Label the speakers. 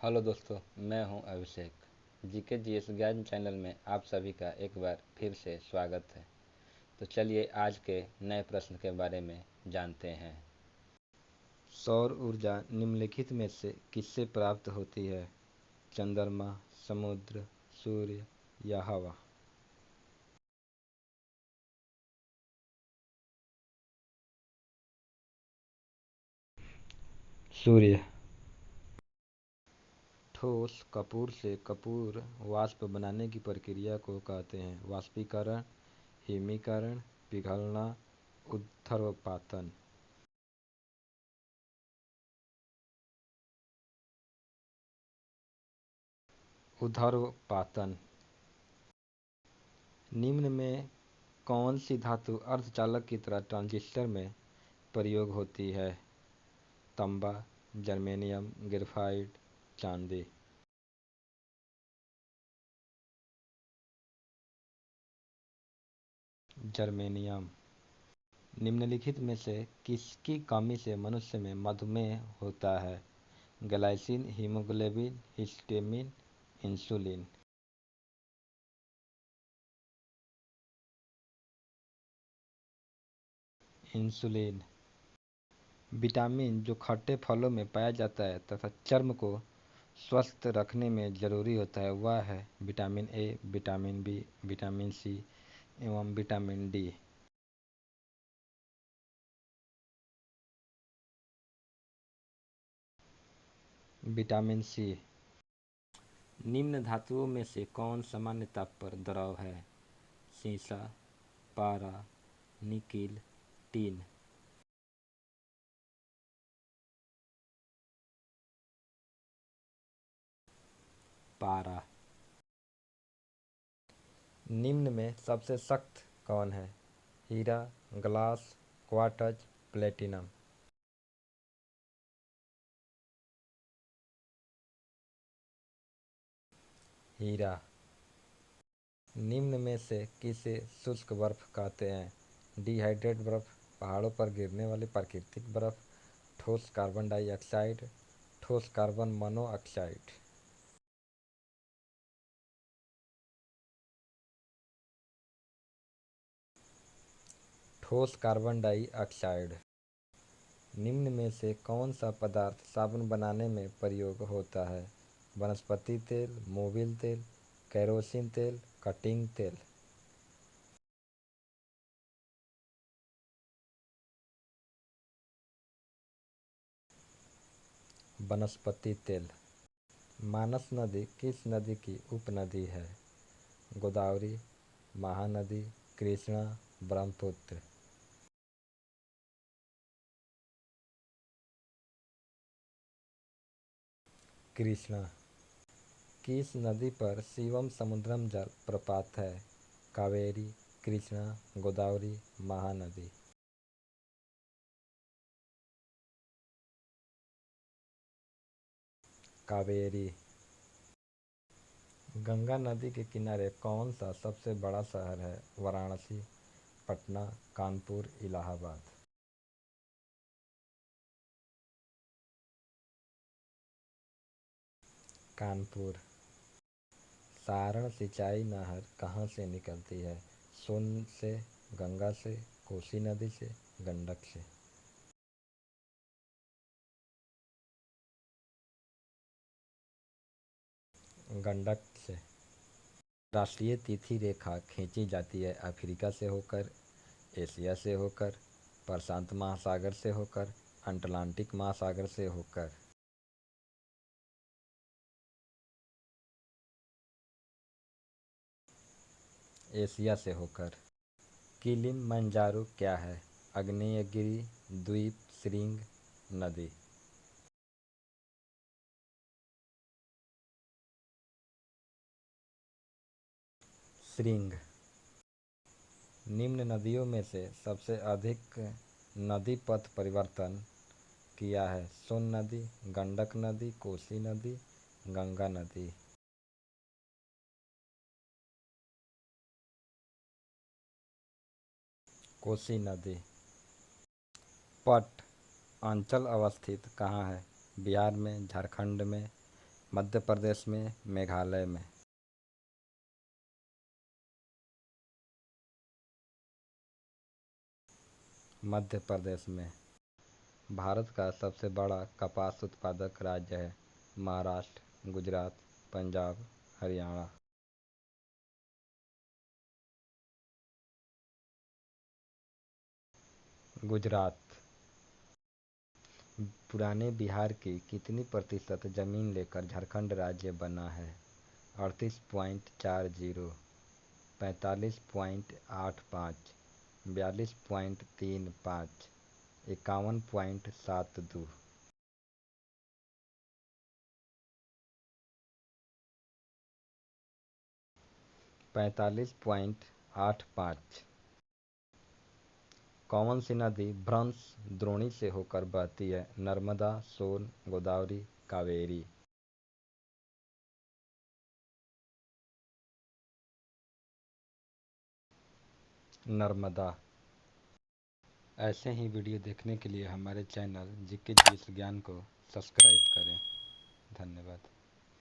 Speaker 1: Hello दोस्तों, मैं हूं अभिषेक। जीके जीएस ज्ञान चैनल में आप सभी का एक बार फिर से स्वागत है। तो चलिए आज के नए प्रश्न के बारे में जानते हैं। सौर ऊर्जा निम्नलिखित में से किससे प्राप्त होती है? चंद्रमा, समुद्र, सूर्य या हवा? सूर्य। ठोस कपूर से कपूर वाष्प बनाने की प्रक्रिया को कहते हैं वाष्पीकरण, हिमीकरण, पिघलना, ऊर्ध्वपातन। ऊर्ध्वपातन। निम्न में कौन सी धातु अर्धचालक की तरह ट्रांजिस्टर में प्रयोग होती है? तांबा, जर्मेनियम, ग्रेफाइट, चांदी। जर्मेनियम। निम्नलिखित में से किसकी कमी से मनुष्य में मधुमेह होता है? Glycine, haemoglobin, histamine, insulin. Insulin. Vitamin जो खट्टे फलों में पाया जाता है तथा चर्म को स्वस्थ रखने में जरूरी होता है वह है vitamin A, vitamin B, vitamin C एवं विटामिन डी। Vitamin C. निम्न धातुओं में से कौन सामान्य ताप पर द्रव है? सीसा, पारा, निकिल, टीन। पारा। निम्न में सबसे सख्त कौन है? हीरा, ग्लास, क्वार्ट्ज, प्लेटिनम। हीरा। निम्न में से किसे शुष्क बर्फ कहते हैं? डिहाइड्रेट बर्फ, पहाड़ों पर गिरने वाली प्राकृतिक बर्फ, ठोस कार्बन डाइऑक्साइड, ठोस कार्बन मोनोऑक्साइड। ठोस कार्बन डाइऑक्साइड। निम्न में से कौन सा पदार्थ साबुन बनाने में प्रयोग होता है? वनस्पति तेल, मोबिल तेल, केरोसिन तेल, कटिंग तेल। वनस्पति तेल। मानस नदी किस नदी की उपनदी है? गोदावरी, महानदी, कृष्णा, ब्रह्मपुत्र। कृष्णा। किस नदी पर शिवम समुद्रम जल प्रपात है? कावेरी, कृष्णा, गोदावरी, महानदी। कावेरी। गंगा नदी के किनारे कौन सा सबसे बड़ा शहर है? वाराणसी, पटना, कानपुर, इलाहाबाद। कानपुर। सारण सिंचाई नहर कहाँ से निकलती है? सोन से, गंगा से, कोसी नदी से, गंडक से। गंडक से। राष्ट्रीय तिथि रेखा खींची जाती है अफ्रीका से होकर, एशिया से होकर, प्रशांत महासागर से होकर, अटलांटिक महासागर से होकर। एशिया से होकर। किलिमंजारो क्या है? आग्नेयगिरी, द्वीप, श्रृंग, नदी। श्रृंग। निम्न नदियों में से सबसे अधिक नदी पथ परिवर्तन किया है? सोन नदी, गंडक नदी, कोसी नदी, गंगा नदी। कोसी नदी। पट अंचल अवस्थित कहाँ है? बिहार में, झारखंड में, मध्य प्रदेश में, मेघालय में। मध्य प्रदेश में। भारत का सबसे बड़ा कपास उत्पादक राज्य है। महाराष्ट्र, गुजरात, पंजाब, हरियाणा। गुजरात। पुराने बिहार की कितनी प्रतिशत जमीन लेकर झारखंड राज्य बना है? 38.40, 45.85, 42.35, 51.72। 45.85। कौन सी नदी भ्रंश द्रोणी से होकर बहती है? नर्मदा, सोन, गोदावरी, कावेरी। नर्मदा। ऐसे ही वीडियो देखने के लिए हमारे चैनल जीके जीएस ज्ञान को सब्सक्राइब करें। धन्यवाद।